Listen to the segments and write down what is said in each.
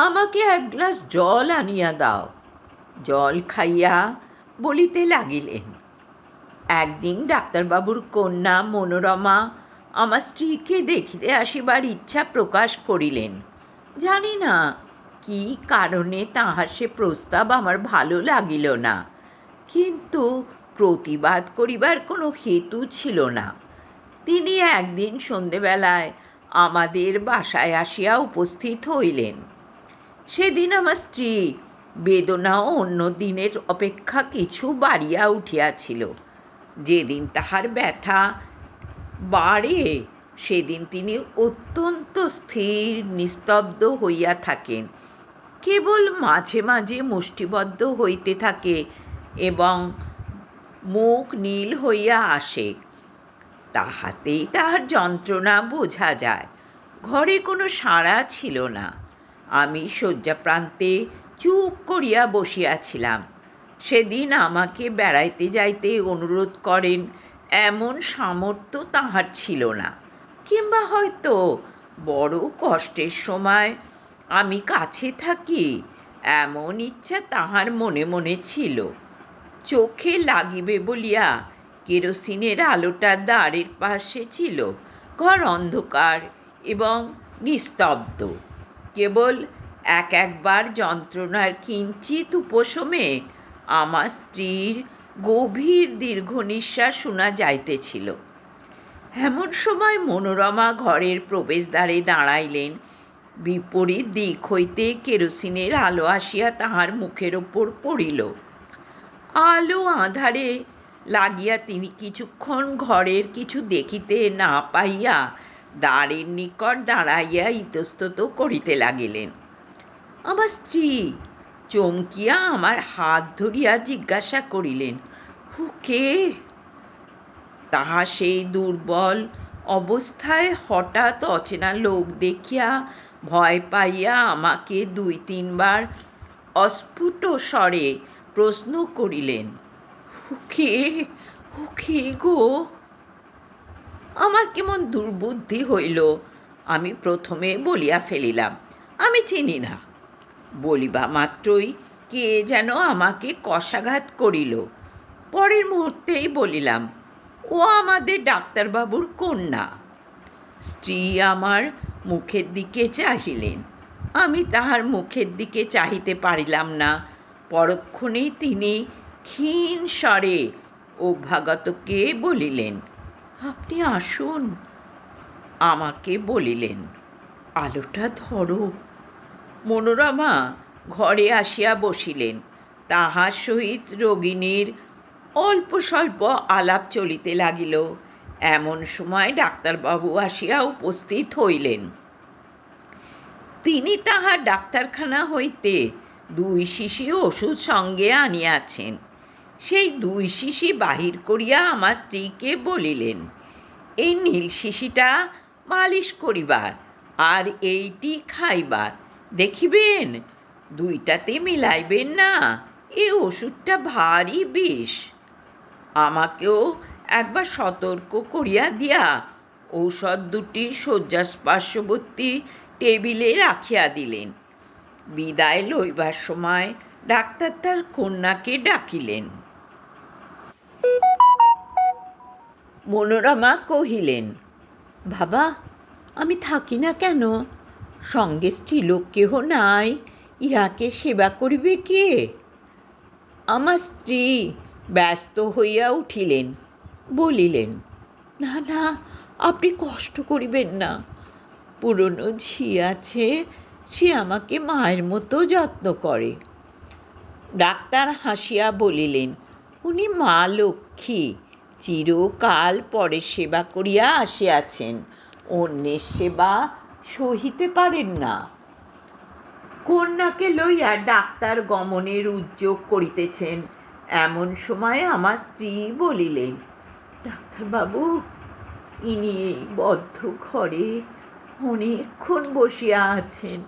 আমাকে এক গ্লাস জল আনিয়া দাও। জল খাইয়া বলিতে লাগিলেন, একদিন ডাক্তারবাবুর কন্যা মনোরমা আমার স্ত্রীকে দেখিতে আসিবার ইচ্ছা প্রকাশ করিলেন। জানি না কি কারণে তাহার সে প্রস্তাব আমার ভালো লাগিল না, কিন্তু প্রতিবাদ করিবার কোনো হেতু ছিল না। তিনি একদিন সন্ধেবেলায় আমাদের বাসায় আসিয়া উপস্থিত হইলেন। সেদিন আমার স্ত্রী বেদনাও অন্য দিনের অপেক্ষা কিছু বাড়িয়া উঠিয়াছিল। যেদিন তাহার ব্যথা বাড়ে সেদিন তিনি অত্যন্ত স্থির নিস্তব্ধ হইয়া থাকেন, কেবল মাঝে মাঝে মুষ্টিবদ্ধ হইতে থাকে এবং মুখ নীল হইয়া আসে। তাহাতেই তাহার যন্ত্রণা বোঝা যায়। ঘরে কোনো সাড়া ছিল না। আমি শয্যাপ্রান্তে চুপ করিয়া বসিয়াছিলাম। সেদিন আমাকে বেড়াইতে যাইতে অনুরোধ করেন এমন সামর্থ্য তাহার ছিল না, কিংবা হয়তো বড় কষ্টের সময় আমি কাছে থাকি এমন ইচ্ছা তাহার মনে মনে ছিল। চোখে লাগিবে বলিয়া কেরোসিনের আলোটা দ্বারের পাশে ছিল। ঘর অন্ধকার এবং নিস্তব্ধ। কেবল একবার যন্ত্রণার কিঞ্চিত উপশমে আমার স্ত্রীর গভীর দীর্ঘ নিঃশ্বাস শোনা যাইতেছিল। এমন সময় মনোরমা ঘরের প্রবেশদ্বারে দাঁড়াইলেন। বিপরীত দিক হইতে কেরোসিনের আলো আসিয়া তাহার মুখের ওপর পড়িল। আলো আঁধারে লাগিয়া তিনি কিছুক্ষণ ঘরের কিছু দেখিতে না পাইয়া দ্বারের নিকট দাঁড়াইয়া ইতস্তত করিতে লাগিলেন। আমার স্ত্রী চমকিয়া আমার হাত ধরিয়া জিজ্ঞাসা করিলেন, কে? তাহা সেই দুর্বল অবস্থায় হঠাৎ অচেনা লোক দেখিয়া ভয় পাইয়া আমাকে 2-3 বার অস্ফুট স্বরে প্রশ্ন করিলেন, কে গো? আমার কেমন দুর্বুদ্ধি হইল। আমি প্রথমে বলিয়া ফেলিলাম, আমি চিনি না। বলিবা মাত্রই কে যেন আমাকে কষাঘাত করিল। পরের মুহূর্তেই বলিলাম, ও আমাদের ডাক্তারবাবুর কন্যা। স্ত্রী আমার মুখের দিকে চাহিলেন। আমি তাহার মুখের দিকে চাহিতে পারিলাম না। পরক্ষণেই তিনি ক্ষীণ স্বরে অভ্যাগতকে বলিলেন, আপনি আসুন। আমাকে বলিলেন, আলোটা ধরো। মনোরমা ঘরে আসিয়া বসিলেন। তাহার সহিত রোগিণীর অল্প স্বল্প আলাপ চলিতে লাগিল। এমন সময় ডাক্তারবাবু আসিয়া উপস্থিত হইলেন। তিনি তাহার ডাক্তারখানা হইতে 2 শিশি ওষুধ সঙ্গে আনিয়াছেন। সেই 2 শিশি বাহির করিয়া আমার স্ত্রীকে বলিলেন, এই নীল শিশিটা মালিশ করিবার আর এইটি খাইবার। দেখিবেন 2টাতে মিলাইবেন না, এ ওষুধটা ভারী বিষ। আমাকেও একবার সতর্ক করিয়া দিয়া ঔষধ 2টি শয্যার পার্শ্ববর্তী টেবিলে রাখিয়া দিলেন। বিদায় লইবার সময় ডাক্তার তার কন্যাকে ডাকিলেন। মনোরমা কহিলেন, বাবা, আমি থাকি না কেন? সঙ্গে স্ত্রীলোক কেহ নাই, ইহাকে সেবা করিবে কে? আমার স্ত্রী ব্যস্ত হইয়া উঠিলেন, বলিলেন, না না, আপনি কষ্ট করিবেন না। পুরনো ঝি আছে, সে আমাকে মায়ের মতো যত্ন করে। ডাক্তার হাসিয়া বলিলেন, উনি মা লক্ষ্মী, চিরকাল পরের সেবা করিয়া আসিয়াছেন, অন্যের সেবা সহিতে পারেন না। কন্যাকে লইয়া ডাক্তার গমনের উদ্যোগ করিতেছেন। এমন সময় আমার স্ত্রী বলিলেন, ডাক্তারবাবু, ইনি এই বদ্ধ ঘরে অনেকক্ষণ বসিয়া আছেন,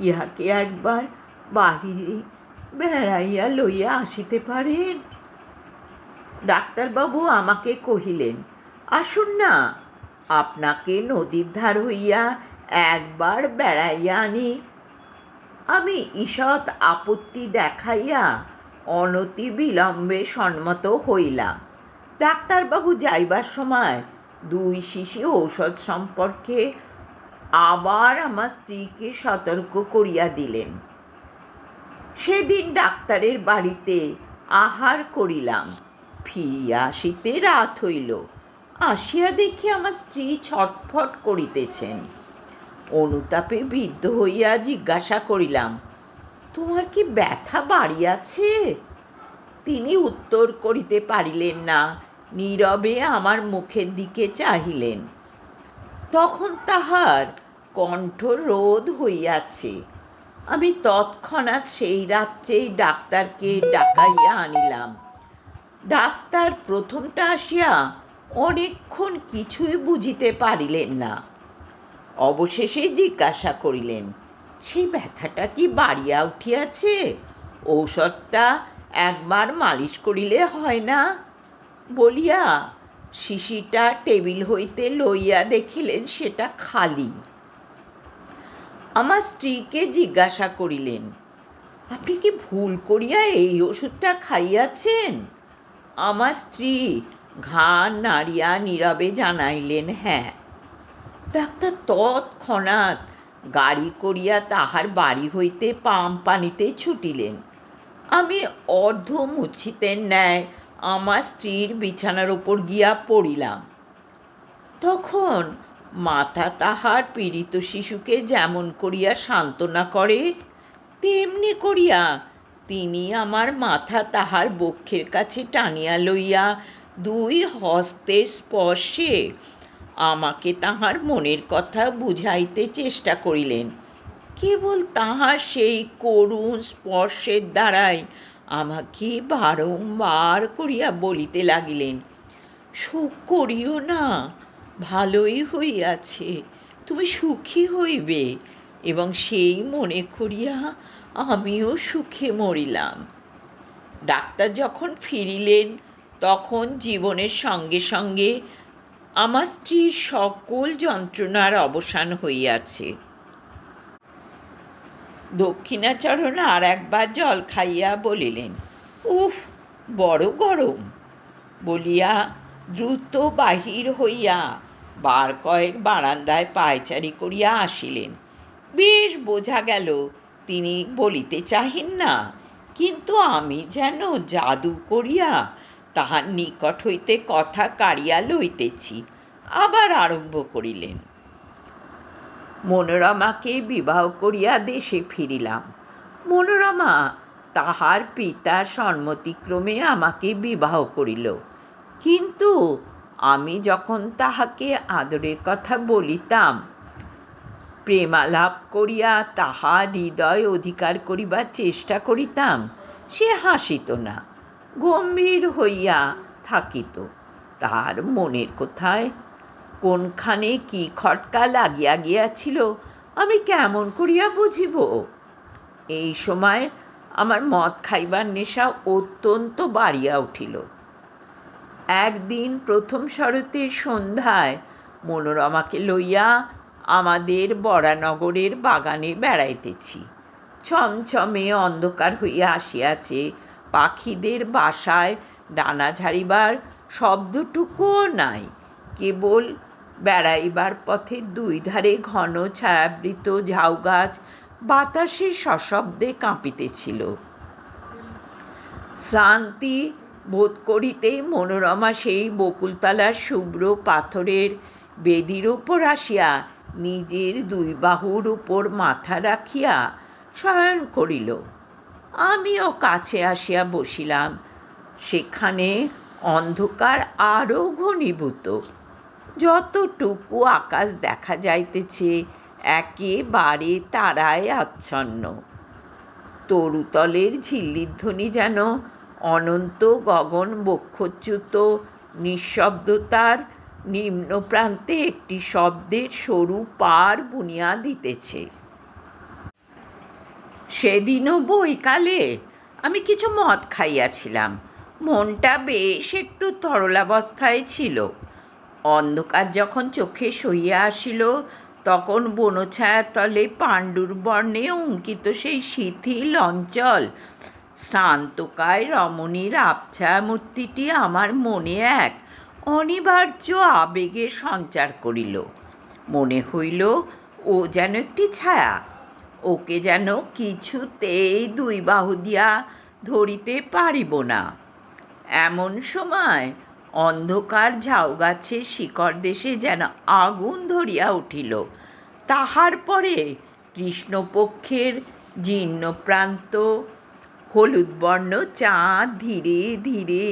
ইহাকে একবার বাহিরে বেড়াইয়া লইয়া আসিতে পারেন? ডাক্তারবাবু আমাকে কহিলেন, আসুন না, আপনাকে নদীর ধার হইয়া একবার বেড়াইয়া আনি। আমি ঈষৎ আপত্তি দেখাইয়া অনতি বিলম্বে সম্মত হইলাম। ডাক্তারবাবু যাইবার সময় 2 শিশি ঔষধ সম্পর্কে আবার আমার স্ত্রীকে সতর্ক করিয়া দিলেন। সেদিন ডাক্তারের বাড়িতে আহার করিলাম। ফিরিয়া আসিতে রাত হইল। আসিয়া দেখি আমার স্ত্রী ছটফট করিতেছেন। অনুতাপে বিদ্ধ হইয়া জিজ্ঞাসা করিলাম, তোমার কি ব্যথা বাড়িয়াছে? তিনি উত্তর করিতে পারিলেন না, নীরবে আমার মুখের দিকে চাহিলেন। তখন তাহার কণ্ঠ রোধ হইয়াছে। আমি তৎক্ষণাৎ সেই রাত্রেই ডাক্তারকে ডাকাইয়া আনিলাম। ডাক্তার প্রথমটা আসিয়া অনেকক্ষণ কিছুই বুঝিতে পারিলেন না। অবশেষে জিজ্ঞাসা করিলেন, সেই ব্যথাটা কি বাড়িয়া উঠিয়াছে? ঔষধটা একবার মালিশ করিলে হয় না? বলিয়া শিশিটা টেবিল হইতে লইয়া দেখিলেন সেটা খালি। আমার স্ত্রীকে জিজ্ঞাসা করিলেন, আপনি কি ভুল করিয়া এই ওষুধটা খাইয়াছেন? আমার স্ত্রী ঘাড় নাড়িয়া নীরবে জানাইলেন, হ্যাঁ। ডাক্তার তৎক্ষণাৎ গাড়ি করিয়া তাহার বাড়ি হইতে পাম্পানিতে ছুটিলেন। আমি অর্ধমূর্ছিতের ন্যায় আমার স্ত্রীর বিছানার উপর গিয়া পড়িলাম। তখন মাতা তাহার পীড়িত শিশুকে যেমন করিয়া সান্ত্বনা করে, তেমনি করিয়া তিনি আমার মাথা তাহার বক্ষের কাছে টানিয়া লইয়া 2 হস্তের স্পর্শে আমাকে তাহার মনের কথা বুঝাইতে চেষ্টা করিলেন। কেবল তাহার সেই করুণ স্পর্শের দ্বারাই আমাকে বারংবার করিয়া বলিতে লাগিলেন, শোক করিও না, ভালোই হইয়াছে, তুমি সুখী হইবে। এবং সেই মনে করিয়া আমিও সুখে মরিলাম। ডাক্তার যখন ফিরিলেন তখন জীবনের সঙ্গে সঙ্গে আমার স্ত্রীর সকল যন্ত্রণার অবসান হইয়াছে। দক্ষিণাচরণ আর একবার জল খাইয়া বলিলেন, উফ, বড় গরম। বলিয়া দ্রুত বাহির হইয়া বার কয়েক বারান্দায় পায়চারি করিয়া আসিলেন। বেশ বোঝা গেল তিনি বলিতে চাহেন না, কিন্তু আমি যেন জাদু করিয়া তাহার নিকট হইতে কথা কাড়িয়া লইতেছি। আবার আরম্ভ করিলেন, মনোরমাকে বিবাহ করিয়া দেশে ফিরিলাম। মনোরমা তাহার পিতার সম্মতিক্রমে আমাকে বিবাহ করিল। কিন্তু আমি যখন তাহাকে আদরের কথা বলিতাম, প্রেমালাপ করিয়া তাহার হৃদয় অধিকার করিবার চেষ্টা করিতাম, সে হাসিত না, গম্ভীর হইয়া থাকিত। তাহার মনের কোথায় কোনখানে কি খটকা লাগিয়া গিয়াছিল আমি কেমন করিয়া বুঝিব? এই সময় আমার মদ খাইবার নেশা অত্যন্ত বাড়িয়া উঠিল। একদিন প্রথম শরতের সন্ধ্যায় মনোরমাকে লইয়া আমাদের বরানগরের বাগানে বেড়াইতেছি। ছমছমে অন্ধকার হইয়া আসিয়াছে, পাখিদের বাসায় ডানা ঝাড়িবার শব্দটুকুও নাই। কেবল বেড়াইবার পথের 2 ধারে ঘন ছায়াবৃত ঝাউগাছ বাতাসে সশব্দে কাঁপিতেছিল। শ্রান্তি বোধ করিতেই মনোরমা সেই বকুলতলার শুভ্র পাথরের বেদির উপর আসিয়া নিজের 2 বাহুর উপর মাথা রাখিয়া শয়ন করিল। আমিও কাছে আসিয়া বসিলাম। সেখানে অন্ধকার আরও ঘনীভূত। যতটুকু আকাশ দেখা যাইতেছে একেবারে তারায় আচ্ছন্ন। তরুতলের ঝিল্লির ধ্বনি যেন অনন্ত গগন বক্ষচ্যুত নিঃশব্দতার নিম্ন প্রান্তে একটি শব্দের সরু পার বুনিয়া দিতেছে। সেদিনও বৈকালে আমি কিছু মদ খাইয়াছিলাম। মনটা বেশ একটু তরলাবস্থায় ছিল। অন্ধকার যখন চোখে সইয়া আসিল তখন বনছায়ার তলে পাণ্ডুর বর্ণে অঙ্কিত সেই শিথিল অঞ্চল শ্রান্তকায় রমণীর আবছায়া মূর্তিটি আমার মনে এক অনিবার্য আবেগের সঞ্চার করিল। মনে হইল ও যেন একটি ছায়া, ওকে যেন কিছুতেই দুই বাহু দিয়া ধরিতে পারিব না। এমন সময় অন্ধকার ঝাউ গাছের শিকড় দেশে যেন আগুন ধরিয়া উঠিল। তাহার পরে কৃষ্ণপক্ষের জীর্ণপ্রান্ত হলুদবর্ণ চাঁদ ধীরে ধীরে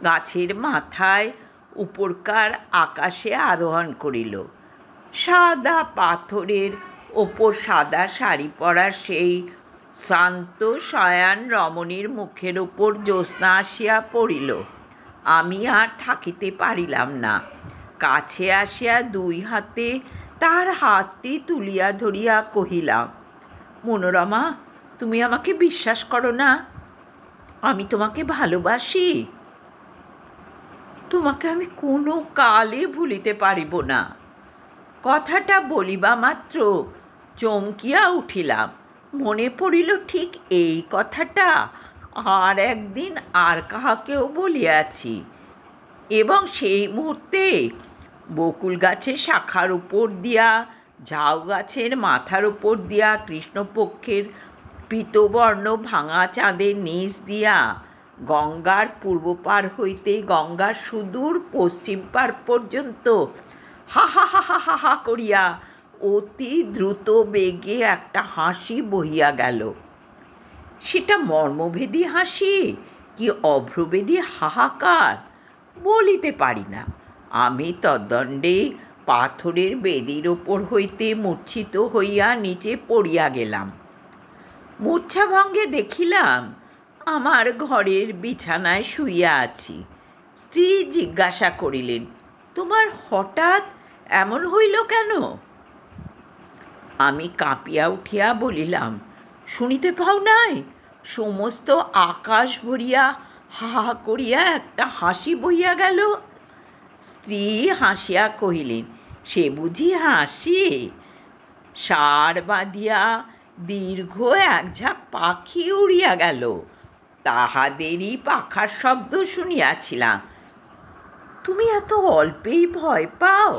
গাছের মাথায় উপরকার আকাশে আরোহণ করিল। সাদা পাথরের ওপর সাদা শাড়ি পরা সেই শ্রান্ত শয়ান রমণীর মুখের ওপর জ্যোৎস্না আসিয়া পড়িল। আমি আর থাকিতে পারিলাম না। কাছে আসিয়া দুই হাতে তাহার হাতটি তুলিয়া ধরিয়া কহিলাম, মনোরমা, তুমি আমাকে বিশ্বাস করো না? আমি তোমাকে ভালোবাসি। তোমাকে আমি কোনো কালে ভুলিতে পারিব না। কথাটা বলিবা মাত্র চমকিয়া উঠিলাম। মনে পড়িল ঠিক এই কথাটা আর একদিন আর কাহাকেও বলিয়াছি, এবং সেই মুহূর্তে বকুল গাছের শাখার উপর দিয়া, ঝাউ গাছের মাথার উপর দিয়া, কৃষ্ণপক্ষের পীতবর্ণ ভাঙা চাঁদের নিচ দিয়া, গঙ্গার পূর্ব পার হইতে গঙ্গার সুদূর পশ্চিম পার পর্যন্ত হা হা হা হা হা হা করিয়া অতি দ্রুত বেগে একটা হাসি বহিয়া গেল। সেটা মর্মভেদী হাসি কি অভ্রভেদী হাহাকার বলিতে পারি না। আমি তদ্দণ্ডে পাথরের বেদির ওপর হইতে মূর্ছিত হইয়া নিচে পড়িয়া গেলাম। মূর্ছাভঙ্গে দেখিলাম আমার ঘরের বিছানায় শুইয়া আছি। স্ত্রী জিজ্ঞাসা করিলেন, তোমার হঠাৎ এমন হইল কেন? আমি কাঁপিয়া উঠিয়া বলিলাম, শুনিতে পাও নাই? সমস্ত আকাশ ভরিয়া হা হা করিয়া একটা হাসি বইয়া গেল। স্ত্রী হাসিয়া কহিলেন, সে বুঝি হাসি? সার বাঁধিয়া দীর্ঘ এক ঝাঁক পাখি উড়িয়া গেল, তাহাদেরই পাখার শব্দ শুনিয়াছিলাম। তুমি এত অল্পেই ভয় পাও?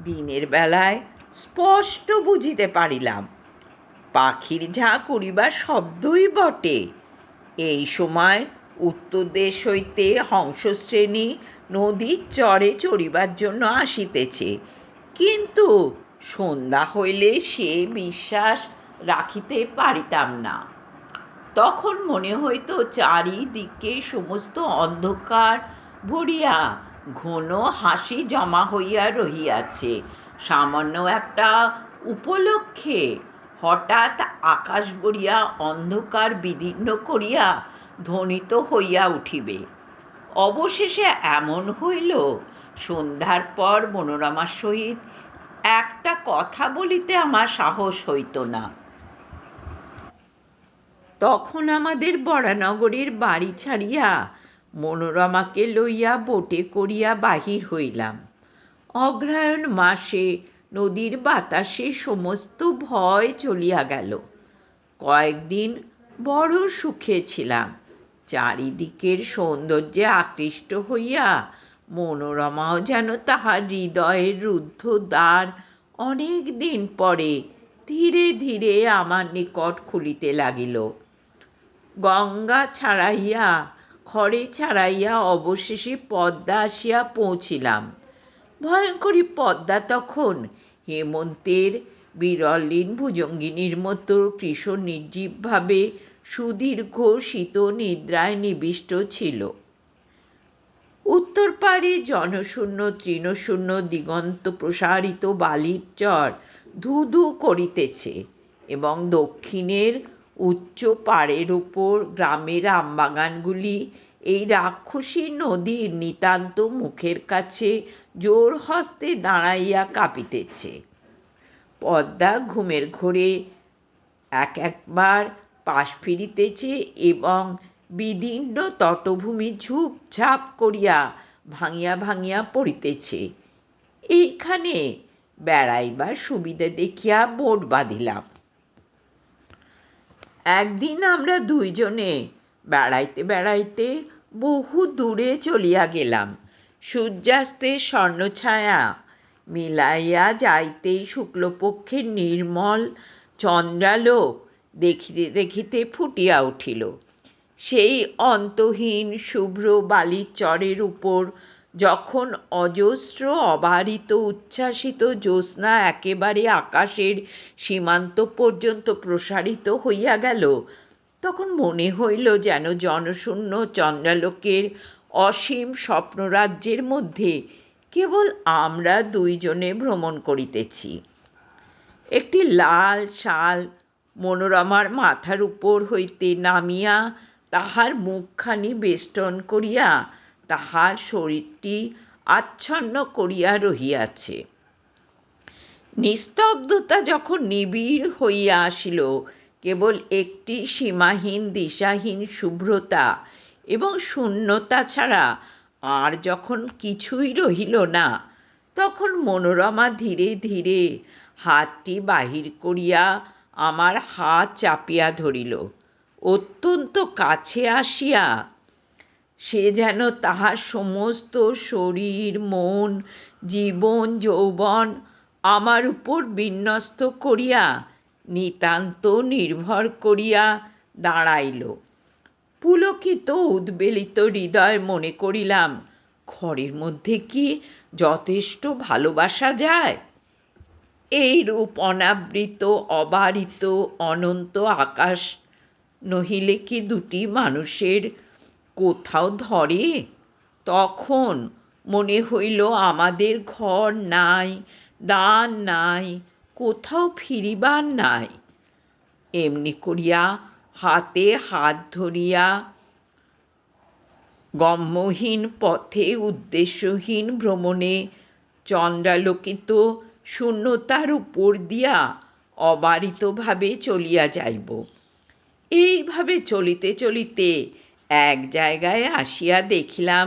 দিনের বেলায় স্পষ্ট বুঝিতে পারিলাম। পাখির ঝাঁক উড়িবার শব্দই বটে। এই সময় উত্তর দেশ হইতে হংসশ্রেণী নদীর চরে চড়িবার জন্য আসিতেছে, কিন্তু সন্ধ্যা হইলে সে বিশ্বাস রাখিতে পারিতাম না। তখন মনে হইত চারিদিকে সমস্ত অন্ধকার ভরিয়া ঘন হাসি জমা হইয়া রহিয়াছে। সামান্য একটা উপলক্ষে হঠাৎ আকাশ ভরিয়া অন্ধকার বিদীর্ণ করিয়া ধ্বনিত হইয়া উঠিবে। অবশেষে এমন হইল, সন্ধ্যার পর মনোরমার সহিত একটা কথা বলিতে আমার সাহস হইত না। তখন আমাদের বরানগরের বাড়ি ছাড়িয়া মনোরমাকে লইয়া বোটে করিয়া বাহির হইলাম। অগ্রহায়ণ মাসে নদীর বাতাসে সমস্ত ভয় চলিয়া গেল। কয়েকদিন বড় সুখে ছিলাম। চারিদিকের সৌন্দর্যে আকৃষ্ট হইয়া মনোরমাও যেন তাহার হৃদয়ের রুদ্ধ দ্বার অনেক দিন পরে ধীরে ধীরে আমার নিকট খুলিতে লাগিল। গঙ্গা ছাড়াইয়া, খড়ে ছাড়াইয়া অবশেষে পদ্মা আসিয়া পৌঁছিলাম। ভয়ঙ্করী পদ্মা তখন হেমন্তের বিরলীন ভুজঙ্গিনীর মতো কৃশ নির্জীবভাবে সুদীর্ঘ শীত নিদ্রায় নিবিষ্ট ছিল। উত্তর পাড়ে জনশূন্য তৃণশূন্য দিগন্ত প্রসারিত বালির চর ধু ধু করিতেছে, এবং দক্ষিণের উচ্চ পাড়ের উপর গ্রামের আমবাগানগুলি এই রাক্ষসী নদীর নিতান্ত মুখের কাছে জোর হস্তে দাঁড়াইয়া কাঁপিতেছে। পদ্মা ঘুমের ঘোরে এক একবার পাশ ফিরিতেছে এবং বিদীর্ণ তটভূমি ঝুপঝাপ করিয়া ভাঙিয়া ভাঙিয়া পড়িতেছে। এইখানে বেড়াইবার সুবিধে দেখিয়া বোট বাঁধিলাম। একদিন আমরা দুইজনে বেড়াইতে বেড়াইতে বহু দূরে চলিয়া গেলাম। সূর্যাস্তের স্বর্ণছায়া মিলাইয়া যাইতেই শুক্লপক্ষের নির্মল চন্দ্রালোক দেখিতে দেখিতে ফুটিয়া উঠিল। সেই অন্তহীন শুভ্র বালির চরের উপর যখন অজস্র অবারিত উচ্ছ্বাসিত জ্যোৎস্না একেবারে আকাশের সীমান্ত পর্যন্ত প্রসারিত হইয়া গেল, তখন মনে হইল যেন জনশূন্য চন্দ্রালোকের অসীম স্বপ্নরাজ্যের মধ্যে কেবল আমরা দুইজনে ভ্রমণ করিতেছি। একটি লাল শাল মনোরমার মাথার উপর হইতে নামিয়া তাহার মুখখানি বেষ্টন করিয়া তাহার শরীরটি আচ্ছন্ন করিয়া রহিয়াছে। নিস্তব্ধতা যখন নিবিড় হইয়া আসিল, কেবল একটি সীমাহীন দিশাহীন শুভ্রতা এবং শূন্যতা ছাড়া আর যখন কিছুই রহিল না, তখন মনোরমা ধীরে ধীরে হাতটি বাহির করিয়া আমার হাত চাপিয়া ধরিল। অত্যন্ত কাছে আসিয়া সে যেন তাহার সমস্ত শরীর, মন, জীবন, যৌবন আমার উপর বিন্যস্ত করিয়া নিতান্ত নির্ভর করিয়া দাঁড়াইল। পুলকিত উদ্বেলিত হৃদয় মনে করিলাম, ঘরের মধ্যে কি যথেষ্ট ভালোবাসা যায়? এইরূপ অনাবৃত অবারিত অনন্ত আকাশ নহিলে কি দুটি মানুষের কোথাও ধরে? তখন মনে হইল আমাদের ঘর নাই, দান নাই, কোথাও ফিরিবার নাই। এমনি করিয়া হাতে হাত ধরিয়া গম্যহীন পথে উদ্দেশ্যহীন ভ্রমণে চন্দ্রালোকিত শূন্যতার উপর দিয়া অবারিতভাবে চলিয়া যাইব। এইভাবে চলিতে চলিতে এক জায়গায় আসিয়া দেখিলাম,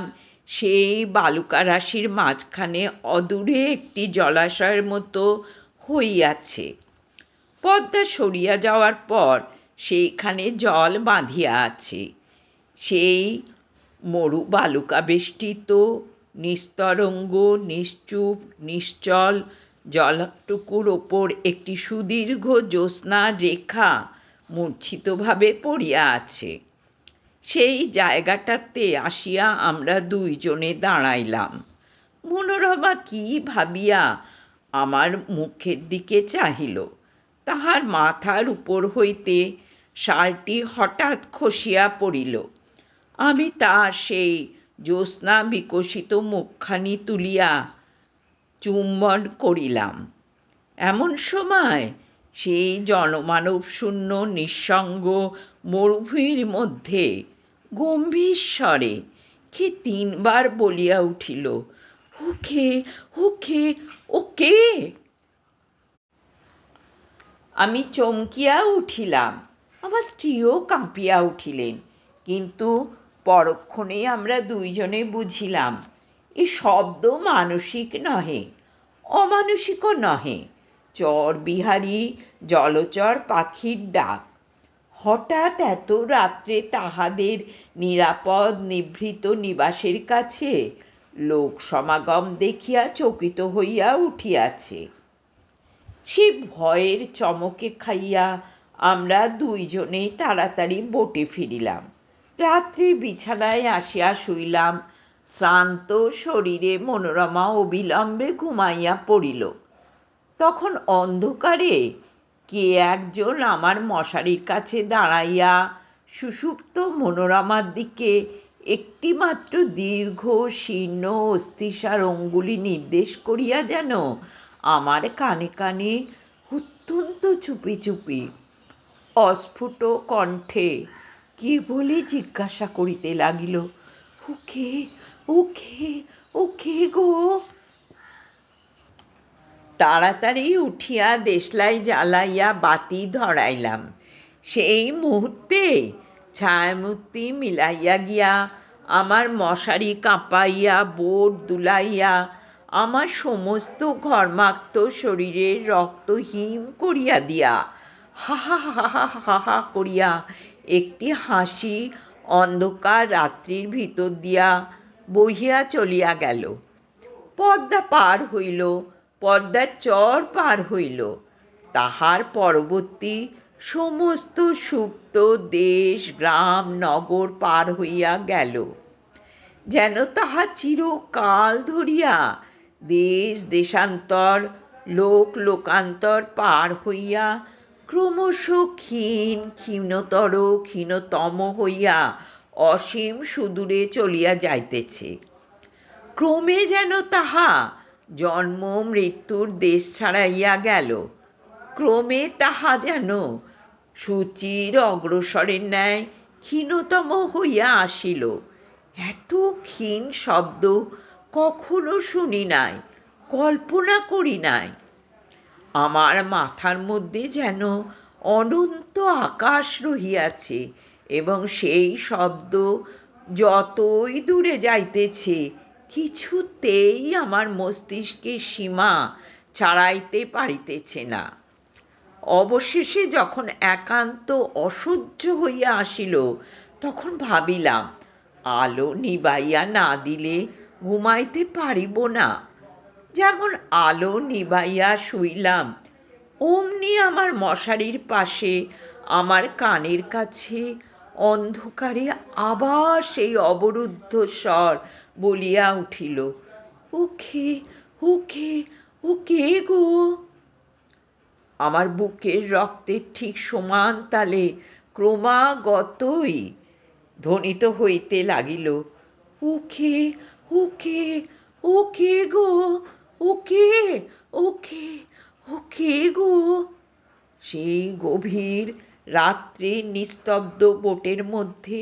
সেই বালুকারাশির মাঝখানে অদূরে একটি জলাশয়ের মতো হইয়াছে। পদ্মা সরিয়া যাওয়ার পর সেইখানে জল বাঁধিয়া আছে। সেই মরু বালুকাবেষ্টিত নিস্তরঙ্গ নিশ্চুপ নিশ্চল জলটুকুর ওপর একটি সুদীর্ঘ জ্যোৎস্নার রেখা মূর্ছিতভাবে পড়িয়া আছে। সেই জায়গাটাতে আসিয়া আমরা দুইজনে দাঁড়াইলাম। মনোরমা কি ভাবিয়া আমার মুখের দিকে চাহিল। তাহার মাথার উপর হইতে শালটি হঠাৎ খসিয়া পড়িল। আমি তার সেই জ্যোৎস্না বিকশিত মুখখানি তুলিয়া চুম্বন করিলাম। এমন সময় সেই জনমানবশূন্য নিঃসঙ্গ মরুভূমির মধ্যে গম্ভীর স্বরে কে 3 বার বলিয়া উঠিল, ওকে ওকে ওকে। আমি চমকিয়া উঠিলাম, আমার স্ত্রীও কাঁপিয়া উঠিলেন। কিন্তু পরক্ষণেই আমরা দুইজনে বুঝিলাম, এ শব্দ মানসিক নহে, অমানুষিকও নহে, চরবিহারী জলচর পাখির ডাক। হঠাৎ এত রাত্রে তাহাদের নিরাপদ নিভৃত নিবাসের কাছে লোক সমাগম দেখিয়া চকিত হইয়া উঠিয়াছে। সে ভয়ের চমকে খাইয়া আমরা দুইজনেই তাড়াতাড়ি বোটে ফিরিলাম। রাত্রি বিছানায় আসিয়া শুইলাম। শ্রান্ত শরীরে মনোরমা অবিলম্বে ঘুমাইয়া পড়িল। তখন অন্ধকারে কে একজন আমার মশারির কাছে দাঁড়াইয়া সুষুপ্ত মনোরমার দিকে একটিমাত্র দীর্ঘ শীর্ণ অস্থিসার অঙ্গুলি নির্দেশ করিয়া যেন আমার কানে কানে অত্যন্ত চুপি চুপি অস্ফুট কণ্ঠে কেবলই জিজ্ঞাসা করিতে লাগিল, ওকে ওকে ওকে গো। তাড়াতাড়ি উঠিয়া দেশলাই জ্বালাইয়া বাতি ধরাইলাম। সেই মুহূর্তে ছায়ামূর্তি মিলাইয়া গিয়া আমার মশারি কাঁপাইয়া বোট দুলাইয়া আমার সমস্ত ঘর্মাক্ত শরীরের রক্ত হিম করিয়া দিয়া হা হা হা হা হা হা করিয়া একটি হাসি অন্ধকার রাত্রির ভিতর দিয়া বহিয়া চলিয়া গেল। পদ্মা পার হইল, পদ্মার চর পার হইল, তাহার পরবর্তী সমস্ত সুপ্ত দেশ গ্রাম নগর পার হইয়া গেল, যেন তাহা চিরকাল ধরিয়া দেশ দেশান্তর লোক লোকান্তর পার হইয়া ক্রমশ ক্ষীণতর ক্ষীণতম হইয়া অসীম সুদূরে চলিয়া যাইতেছে। ক্রমে যেন তাহা জন্ম মৃত্যুর দেশ ছাড়াইয়া গেল, ক্রমে তাহা যেন সূচির অগ্রসরের ন্যায় ক্ষীণতম হইয়া আসিল। এত ক্ষীণ শব্দ কখনো শুনি নাই, কল্পনা করি নাই। আমার মাথার মধ্যে যেন অনন্ত আকাশ রহিয়াছে এবং সেই শব্দ যতই দূরে যাইতেছে কিছুতেই আমার মস্তিষ্কের সীমা ছাড়াইতে পারিতেছে না। অবশেষে যখন একান্ত অসহ্য হইয়া আসিল, তখন ভাবিলাম আলো নিবাইয়া না দিলে ঘুমাইতে পারিব না। যেমন আলো নিবাইয়া শুইলাম, অমনি আমার মশারির পাশে আমার কানের কাছে অন্ধকারে আবার সেই অবরুদ্ধ স্বর বলিয়া উঠিল, ওকে ওকে ওকে গো। আমার বুকের রক্তের ঠিক সমান তালে ক্রমাগতই ধ্বনিত হইতে লাগিল, ওকে ওকে ওকে গো, ওকে ওকে ওকে গো। সেই গভীর রাত্রির নিস্তব্ধ বোটের মধ্যে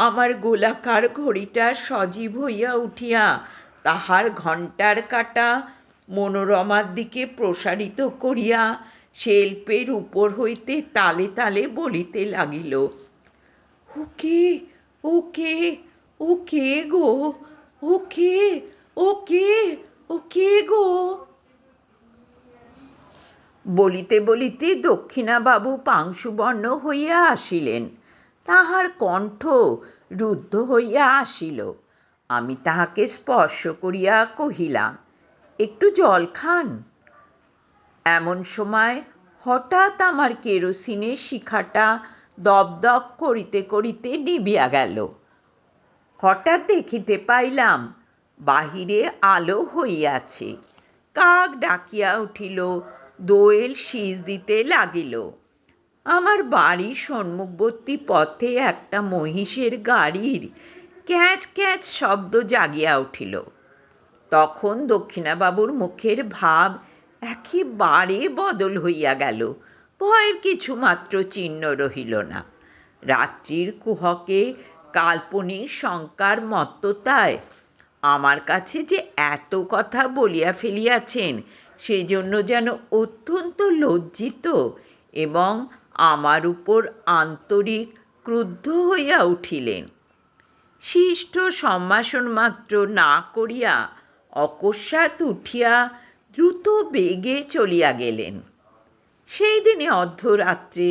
আমার গোলাকার ঘড়িটা সজীব হইয়া উঠিয়া তাহার ঘণ্টার কাঁটা মনোরমার দিকে প্রসারিত করিয়া শেল্পের উপর হইতে তালে তালে বলিতে লাগিল, ওকে ওকে ওকে গো, ওকে ওকে ওকে গো। বলিতে বলিতে দক্ষিণাবাবু পাংশুবর্ণ হইয়া আসিলেন, তাহার কণ্ঠ রুদ্ধ হইয়া আসিল। আমি তাহাকে স্পর্শ করিয়া কহিলাম, একটু জল খান। এমন সময় হঠাৎ আমার কেরোসিনের শিখাটা দপদপ করিতে করিতে নিবিয়া গেল। হঠাৎ দেখিতে পাইলাম বাহিরে আলো হইয়াছে। কাক ডাকিয়া উঠিল, দোয়েল শীষ দিতে লাগিল। আমার বাড়ির সম্মুখবর্তী পথে একটা মহিষের গাড়ির ক্যাঁচ ক্যাঁচ শব্দ জাগিয়া উঠিল। তখন দক্ষিণাবাবুর মুখের ভাব একেবারে বদল হইয়া গেল, ভয়ের কিছুমাত্র চিহ্ন রহিল না। রাত্রির কুহকে কাল্পনিক শঙ্কার মত্ততায় আমার কাছে যে এত কথা বলিয়া ফেলিয়াছেন সেজন্য যেন অত্যন্ত লজ্জিত এবং আমার উপর আন্তরিক ক্রুদ্ধ হইয়া উঠিলেন। শিষ্ট সম্ভাষণ মাত্র না করিয়া অকস্মাৎ উঠিয়া দ্রুত বেগে চলিয়া গেলেন। সেই দিনে অর্ধরাত্রে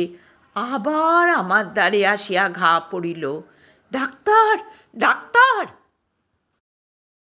আবার আমার দ্বারে আসিয়া ঘা পড়িল, ডাক্তার ডাক্তার।